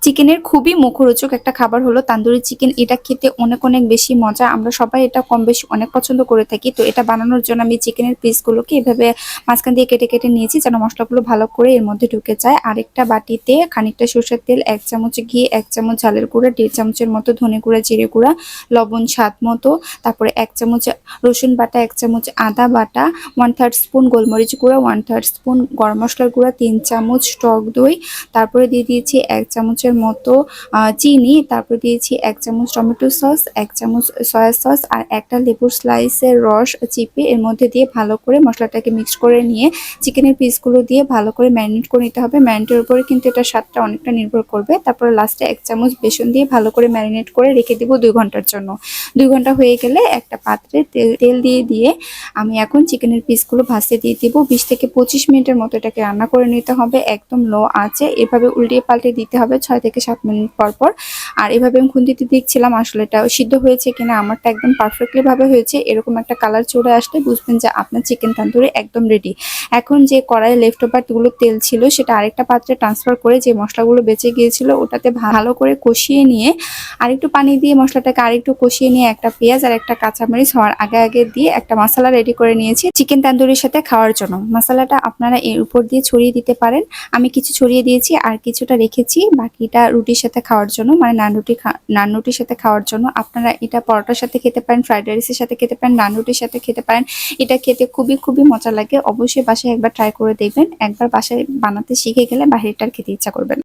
চিকেনের খুবই মুখরোচক একটা খাবার হলো তান্দুরি চিকেন। এটা খেতে অনেক অনেক বেশি মজা। আমরা সবাই এটা কম বেশি অনেক পছন্দ করে থাকি। তো এটা বানানোর জন্য আমি চিকেনের পিসগুলোকে এভাবে মাঝখান দিয়ে কেটে কেটে নিয়েছি যেন মশলাগুলো ভালো করে এর মধ্যে ঢুকে যায়। আরেকটা বাটিতে খানিকটা সরষের তেল, 1 চামচ ঘি, 1 চামচ ঝালের গুঁড়া, 1.5 চামচের মতো ধনে গুঁড়া, জিরে গুঁড়া, লবণ স্বাদ মতো, তারপরে 1 চামচ রসুন বাটা, 1 চামচ আদা বাটা, 1/3 স্পুন গোলমরিচ গুঁড়া, 1/3 স্পুন গরম মশলার গুঁড়া, 3 চামচ টক দই, তারপরে দিয়ে দিয়েছি 1 চামচের মতো চিনি, তারপর দিয়েছি 1 চামচ টমেটো সস, 1 চামচ সয়া সস আর একটা লেবুর স্লাইসের রস চিপে এর মধ্যে দিয়ে ভালো করে মশলাটাকে মিক্স করে নিয়ে চিকেনের পিসগুলো দিয়ে ভালো করে ম্যারিনেট করে নিতে হবে। ম্যারিনেটের উপরে কিন্তু এটা স্বাদটা অনেকটা নির্ভর করবে। তারপরে লাস্টে 1 চামচ বেসন দিয়ে ভালো করে ম্যারিনেট করে রেখে দিব 2 ঘন্টার জন্য। 2 ঘন্টা হয়ে গেলে একটা পাত্রে তেল দিয়ে আমি এখন চিকেনের পিসগুলো ভাজতে দিয়ে দিব। 20 থেকে 25 মিনিটের মতো এটাকে রান্না করে নিতে হবে একদম লো আঁচে। এভাবে উল্টিয়ে পাল্টে দিতে হবে 6 থেকে 7 মিনিট পর পর। আর এভাবে আমি খুন্তিতে দেখছিলাম আসলে এটা সিদ্ধ হয়েছে কিনা। আমারটা একদম পারফেক্টলি ভাবে হয়েছে। এরকম একটা কালার চলে আসলে বুঝবেন যে আপনার চিকেন তান্দুরি একদম রেডি। এখন যে কড়াইয়ে লেফট ওভার গুলো তেল ছিল সেটা আরেকটা পাত্রে ট্রান্সফার করে যে মশলাগুলো বেঁচে গিয়েছিল ওটাতে ভালো করে কষিয়ে নিয়ে আরেকটু পানি দিয়ে মশলাটাকে আরেকটু কষিয়ে নিয়ে একটা পেঁয়াজ আর একটা কাঁচামরিচ হওয়ার আগে দিয়ে একটা মশলা রেডি করে নিয়েছি চিকেন তান্দুরির সাথে খাওয়ার জন্য। মশলাটা আপনারা এর উপর দিয়ে ছড়িয়ে দিতে পারেন। আমি কিছু ছড়িয়ে দিয়েছি আর কিছুটা রেখেছি বাকিটা রুটির সাথে খাওয়ার জন্য, মানে নান রুটির সাথে খাওয়ার জন্য। আপনারা এটা পরোটার সাথে খেতে পারেন, ফ্রাইড রাইসের সাথে খেতে পারেন, নান রুটির সাথে খেতে পারেন। এটা খেতে খুবই মজা লাগে। অবশ্যই বাসায় একবার ট্রাই করে দেখবেন। একবার বাসায় বানাতে শিখে গেলে বাহিরটার খেতে ইচ্ছা করবেন।